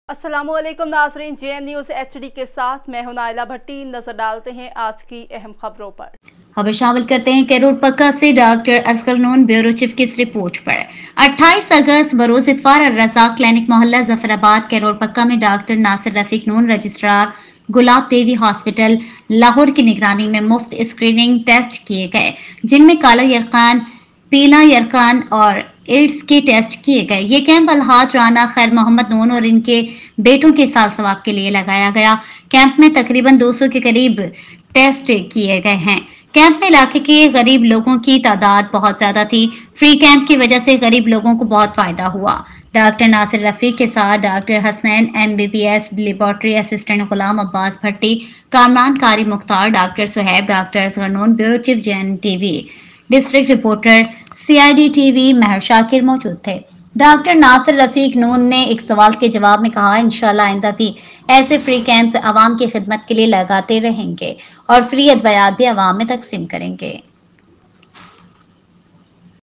अस्सलाम वालेकुम नाज़रीन, JN न्यूज़ HD के साथ मैं हूं नाइला भट्टी। नजर डालते हैं आज की अहम खबरों पर। खबर शामिल करते हैं कैरोड़ पक्का से doctor Asghar Noon bureau chief की इस रिपोर्ट पर। 28 अगस्त बरोज इतवार अल रज़ाक क्लिनिक मोहल्ला जफराबाद कैरोड़ पक्का में डॉक्टर नासिर रफीक नून रजिस्ट्रार गुलाब देवी हॉस्पिटल लाहौर की निगरानी में मुफ्त स्क्रीनिंग टेस्ट किए गए, जिनमें काला यरकान, पीला यरकान और एड्स के टेस्ट किए गए। ये कैंप अलहाज राना खैर मोहम्मद नून और इनके बेटों के साल सवाब के लिए लगाया गया। कैंप में तकरीबन 200 के करीब टेस्ट किए गए हैं। कैंप में इलाके के गरीब लोगों की तादाद बहुत ज्यादा थी। फ्री कैंप की वजह से गरीब लोगों को बहुत फायदा हुआ। डॉक्टर नासिर रफीक के साथ doctor Hasnain MBBS laboratory assistant Ghulam Abbas Bhatti, Kamran Qari Mukhtar, doctor Suhaib, doctor Asghar Noon bureau chief JN TV, district reporter CID TV Mehar Shakir मौजूद थे। डॉक्टर नासिर रफीक नून ने एक सवाल के जवाब में कहा, इंशाल्लाह आइंदा भी ऐसे फ्री कैंप आवाम की खिदमत के लिए लगाते रहेंगे और फ्री अदवायात भी आवाम में तकसीम करेंगे।